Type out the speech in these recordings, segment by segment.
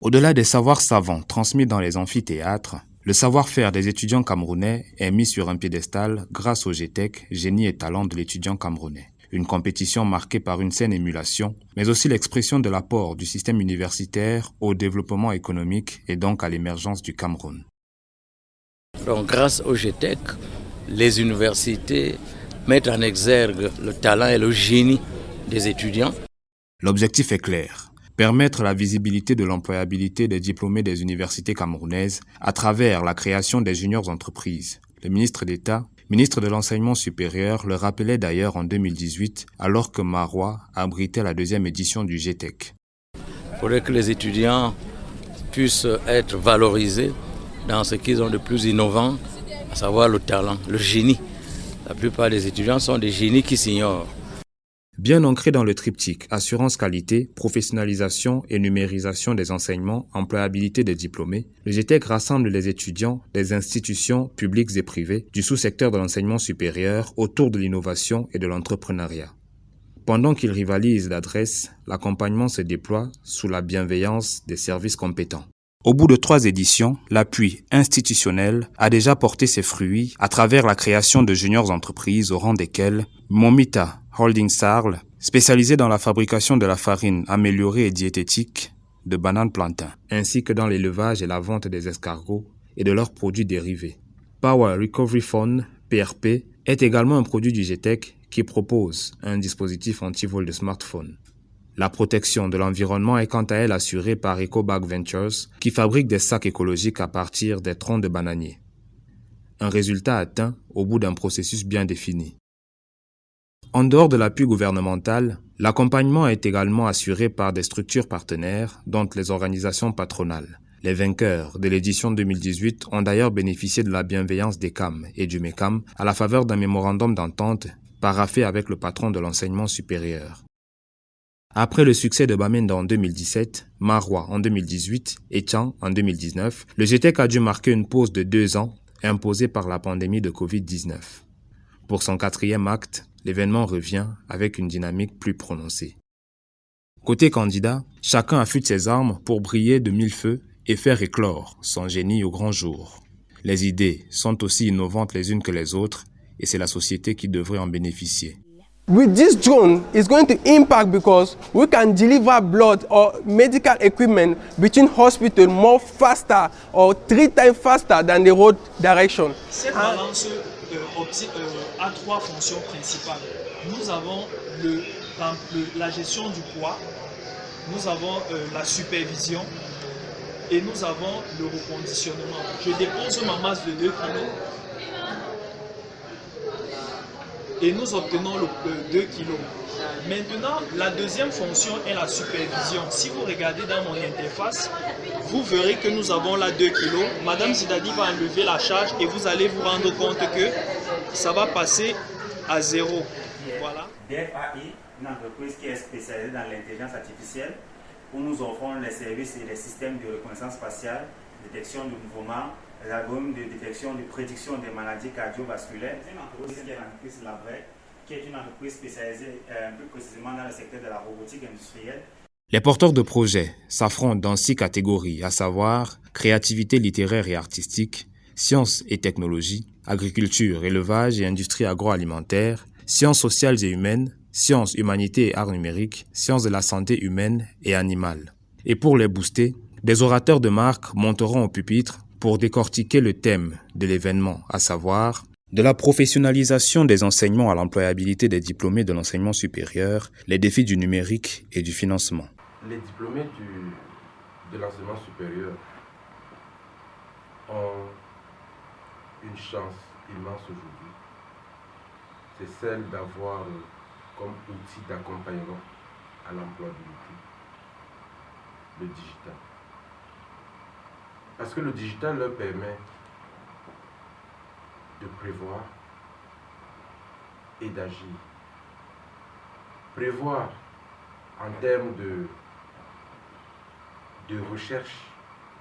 Au-delà des savoirs savants transmis dans les amphithéâtres, le savoir-faire des étudiants camerounais est mis sur un piédestal grâce au GTEC, Génie et Talent de l'étudiant camerounais. Une compétition marquée par une saine émulation, mais aussi l'expression de l'apport du système universitaire au développement économique et donc à l'émergence du Cameroun. Donc, grâce au GTEC, les universités mettent en exergue le talent et le génie des étudiants. L'objectif est clair. Permettre la visibilité de l'employabilité des diplômés des universités camerounaises à travers la création des juniors entreprises. Le ministre d'État, ministre de l'Enseignement supérieur, le rappelait d'ailleurs en 2018, alors que Marois abritait la deuxième édition du GTEC. Il faudrait que les étudiants puissent être valorisés dans ce qu'ils ont de plus innovant, à savoir le talent, le génie. La plupart des étudiants sont des génies qui s'ignorent. Bien ancré dans le triptyque assurance qualité, professionnalisation et numérisation des enseignements, employabilité des diplômés, le GTEC rassemble les étudiants des institutions publiques et privées du sous-secteur de l'enseignement supérieur autour de l'innovation et de l'entrepreneuriat. Pendant qu'ils rivalisent d'adresse, l'accompagnement se déploie sous la bienveillance des services compétents. Au bout de 3 éditions, l'appui institutionnel a déjà porté ses fruits à travers la création de juniors entreprises au rang desquelles Momita Holding Sarl, spécialisée dans la fabrication de la farine améliorée et diététique de bananes plantain, ainsi que dans l'élevage et la vente des escargots et de leurs produits dérivés. Power Recovery Phone, PRP, est également un produit du GTEC qui propose un dispositif anti-vol de smartphone. La protection de l'environnement est quant à elle assurée par EcoBag Ventures, qui fabrique des sacs écologiques à partir des troncs de bananiers. Un résultat atteint au bout d'un processus bien défini. En dehors de l'appui gouvernemental, l'accompagnement est également assuré par des structures partenaires, dont les organisations patronales. Les vainqueurs de l'édition 2018 ont d'ailleurs bénéficié de la bienveillance des CAM et du MECAM à la faveur d'un mémorandum d'entente paraphé avec le patron de l'enseignement supérieur. Après le succès de Bamenda en 2017, Marois en 2018 et Tchang en 2019, le GTEC a dû marquer une pause de 2 ans imposée par la pandémie de Covid-19. Pour son 4e acte, l'événement revient avec une dynamique plus prononcée. Côté candidat, chacun affûte ses armes pour briller de 1000 feux et faire éclore son génie au grand jour. Les idées sont aussi innovantes les unes que les autres et c'est la société qui devrait en bénéficier. With this drone, it's going to impact because we can deliver blood or medical equipment between hospitals more faster or 3 times faster than the road direction. Cette balance a 3 fonctions principales. Nous avons la gestion du poids, nous avons la supervision et nous avons le reconditionnement. Je dépose ma masse de 2 kg. Et nous obtenons le 2 kg. Maintenant, la deuxième fonction est la supervision. Si vous regardez dans mon interface, vous verrez que nous avons là 2 kg. Madame Zidadi va enlever la charge et vous allez vous rendre compte que ça va passer à 0. Voilà. DFAI, une entreprise qui est spécialisée dans l'intelligence artificielle, où nous offrons les services et les systèmes de reconnaissance faciale, détection de mouvements, l'algorithme de détection de prédiction des maladies cardiovasculaires. C'est une entreprise qui est l'entreprise Labrec, qui est une entreprise spécialisée plus précisément dans le secteur de la robotique industrielle. Les porteurs de projets s'affrontent dans 6 catégories, à savoir créativité littéraire et artistique, sciences et technologies, agriculture, élevage et industrie agroalimentaire, sciences sociales et humaines, sciences, humanités et arts numériques, sciences de la santé humaine et animale. Et pour les booster, des orateurs de marque monteront au pupitre pour décortiquer le thème de l'événement, à savoir de la professionnalisation des enseignements à l'employabilité des diplômés de l'enseignement supérieur, les défis du numérique et du financement. Les diplômés de l'enseignement supérieur ont une chance immense aujourd'hui. C'est celle d'avoir comme outil d'accompagnement à l'employabilité le digital. Parce que le digital leur permet de prévoir et d'agir. Prévoir en termes de recherche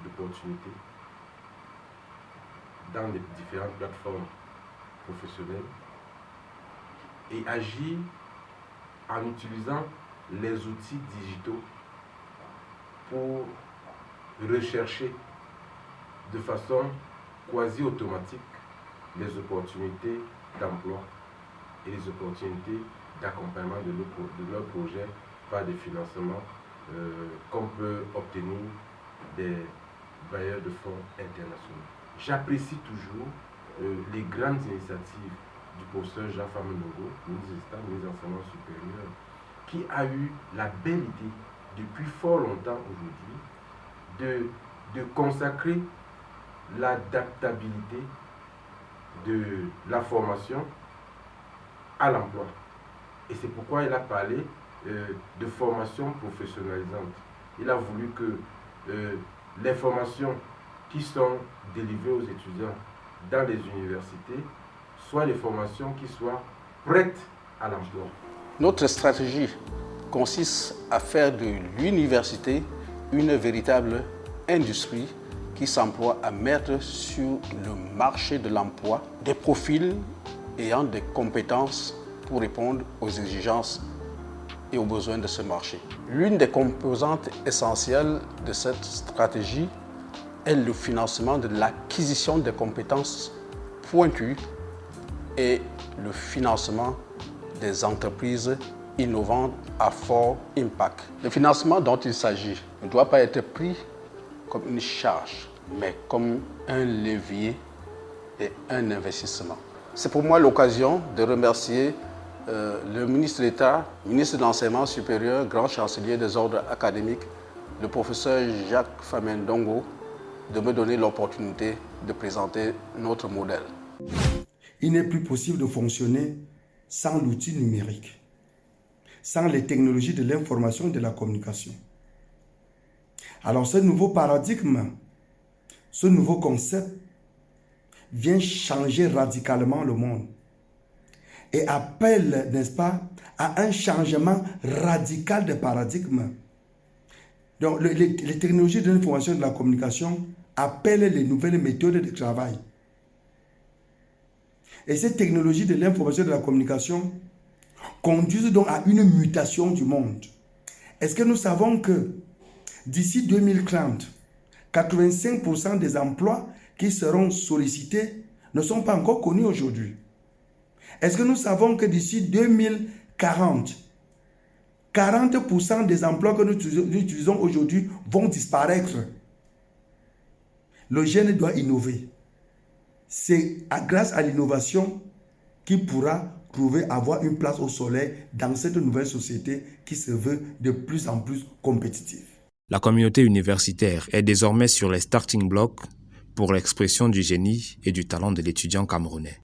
d'opportunités dans les différentes plateformes professionnelles et agir en utilisant les outils digitaux pour rechercher de façon quasi automatique les opportunités d'emploi et les opportunités d'accompagnement de leur projet par des financements qu'on peut obtenir des bailleurs de fonds internationaux. J'apprécie toujours les grandes initiatives du professeur Jean-Famé Ndongo, ministre d'État, ministre de l'Enseignement supérieur, qui a eu la belle idée depuis fort longtemps aujourd'hui de consacrer l'adaptabilité de la formation à l'emploi. Et c'est pourquoi il a parlé de formation professionnalisante. Il a voulu que les formations qui sont délivrées aux étudiants dans les universités soient des formations qui soient prêtes à l'emploi. Notre stratégie consiste à faire de l'université une véritable industrie qui s'emploie à mettre sur le marché de l'emploi des profils ayant des compétences pour répondre aux exigences et aux besoins de ce marché. L'une des composantes essentielles de cette stratégie est le financement de l'acquisition des compétences pointues et le financement des entreprises innovantes à fort impact. Le financement dont il s'agit ne doit pas être pris comme une charge, mais comme un levier et un investissement. C'est pour moi l'occasion de remercier le ministre d'État, ministre de l'Enseignement supérieur, grand chancelier des ordres académiques, le professeur Jacques-Famé Ndongo, de me donner l'opportunité de présenter notre modèle. Il n'est plus possible de fonctionner sans l'outil numérique, sans les technologies de l'information et de la communication. Alors ce nouveau paradigme, ce nouveau concept vient changer radicalement le monde et appelle, n'est-ce pas, à un changement radical de paradigme. Donc les technologies de l'information et de la communication appellent les nouvelles méthodes de travail. Et ces technologies de l'information et de la communication conduisent donc à une mutation du monde. Est-ce que nous savons que d'ici 2030, 85% des emplois qui seront sollicités ne sont pas encore connus aujourd'hui? Est-ce que nous savons que d'ici 2040, 40% des emplois que nous utilisons aujourd'hui vont disparaître? Le jeune doit innover. C'est grâce à l'innovation qu'il pourra avoir une place au soleil dans cette nouvelle société qui se veut de plus en plus compétitive. La communauté universitaire est désormais sur les starting blocks pour l'expression du génie et du talent de l'étudiant camerounais.